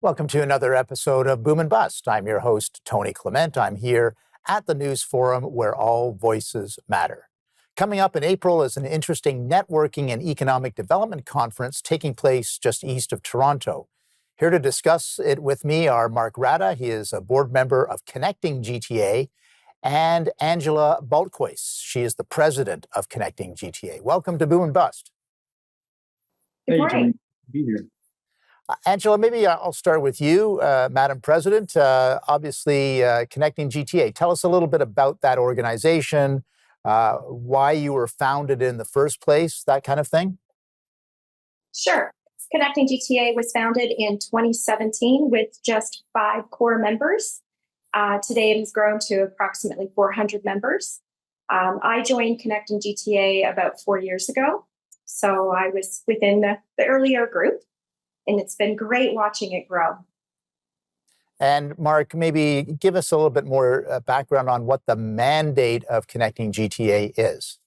Welcome to another episode of Boom and Bust. I'm your host, Tony Clement. I'm here at the News Forum where all voices matter. Coming up in April is an interesting networking and economic development conference taking place just east of Toronto. Here to discuss it with me are Mark Radha. He is a board member of Connecting GTA, and Angela Baltkois. She is the president of Connecting GTA. Welcome to Boom and Bust. Good morning. Tony. Be here. Angela, maybe I'll start with you, Madam President. Obviously, Connecting GTA. Tell us a little bit about that organization, why you were founded in the first place, that kind of thing. Sure. Connecting GTA was founded in 2017 with just 5 core members. Today it has grown to approximately 400 members. I joined Connecting GTA about 4 years ago. So I was within the earlier group, and it's been great watching it grow. And Mark, maybe give us a little bit more background on what the mandate of Connecting GTA is.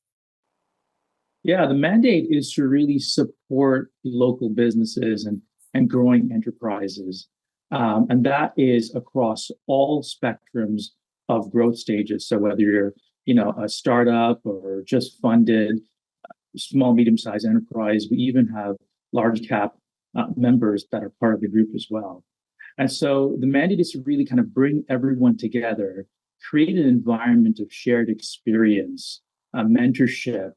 Yeah, the mandate is to really support local businesses and growing enterprises. And that is across all spectrums of growth stages. So whether you're, a startup or just funded, small, medium-sized enterprise, we even have large cap members that are part of the group as well. And so the mandate is to really kind of bring everyone together, create an environment of shared experience, mentorship,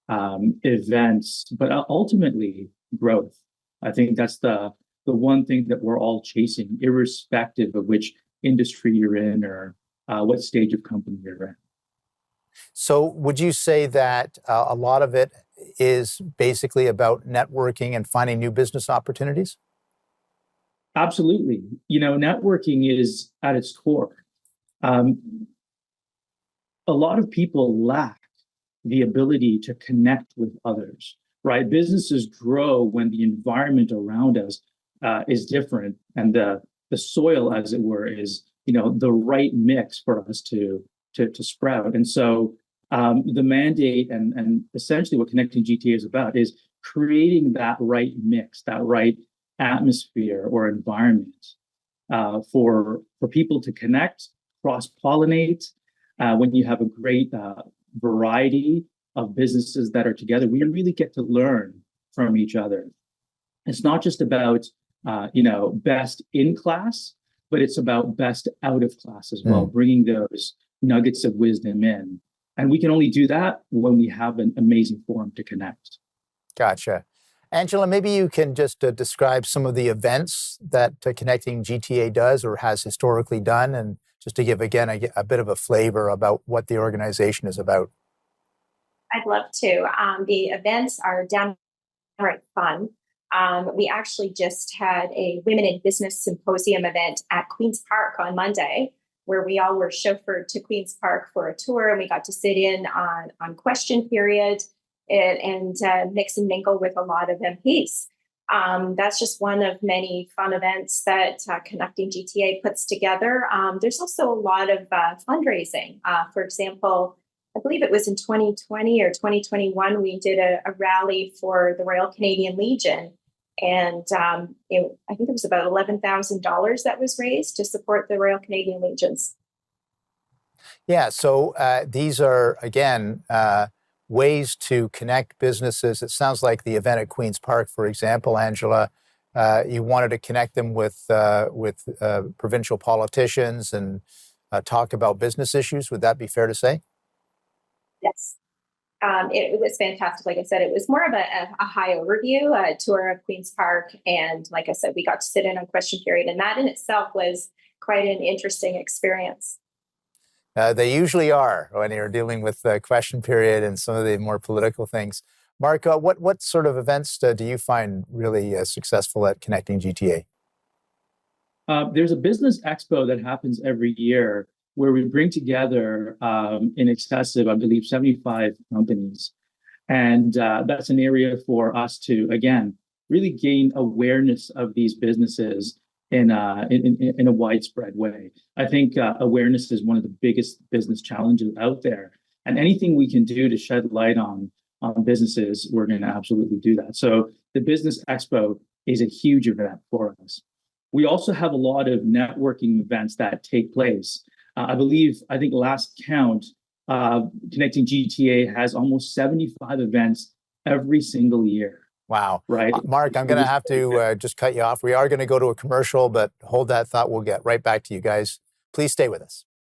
events, but ultimately growth. I think that's the one thing that we're all chasing, irrespective of which industry you're in or what stage of company you're in. So would you say that a lot of it is basically about networking and finding new business opportunities? Absolutely. Networking is at its core. A lot of people lack the ability to connect with others, right? Businesses grow when the environment around us is different, and the soil, as it were, is the right mix for us to sprout. And so the mandate and essentially what Connecting GTA is about is creating that right mix, that right atmosphere or environment for people to connect, cross-pollinate. When you have a great variety of businesses that are together, we really get to learn from each other. It's not just about best in class, but it's about best out of class as well, bringing those nuggets of wisdom in. And we can only do that when we have an amazing forum to connect. Gotcha. Angela, maybe you can just describe some of the events that Connecting GTA does or has historically done, and just to give, again, a bit of a flavor about what the organization is about. I'd love to. The events are downright fun. We actually just had a Women in Business Symposium event at Queen's Park on Monday, where we all were chauffeured to Queen's Park for a tour, and we got to sit in on question period and mix and mingle with a lot of MPs. That's just one of many fun events that Connecting GTA puts together. There's also a lot of fundraising. For example, I believe it was in 2020 or 2021, we did a rally for the Royal Canadian Legion. And I think it was about $11,000 that was raised to support the Royal Canadian Legions. Yeah, so these are, again, ways to connect businesses. It sounds like the event at Queen's Park, for example, Angela, you wanted to connect them with provincial politicians and talk about business issues. Would that be fair to say? Yes. It was fantastic. Like I said, it was more of a high overview, a tour of Queen's Park. And like I said, we got to sit in on question period. And that in itself was quite an interesting experience. They usually are when you're dealing with question period and some of the more political things. Mark, what sort of events do you find really successful at Connecting GTA? There's a business expo that happens every year where we bring together in excess of, I believe, 75 companies. And that's an area for us to, again, really gain awareness of these businesses in a widespread way. I think awareness is one of the biggest business challenges out there. And anything we can do to shed light on businesses, we're going to absolutely do that. So the Business Expo is a huge event for us. We also have a lot of networking events that take place. I think last count, Connecting GTA has almost 75 events every single year. Wow. Right. Mark, I'm going to have to just cut you off. We are going to go to a commercial, but hold that thought. We'll get right back to you guys. Please stay with us.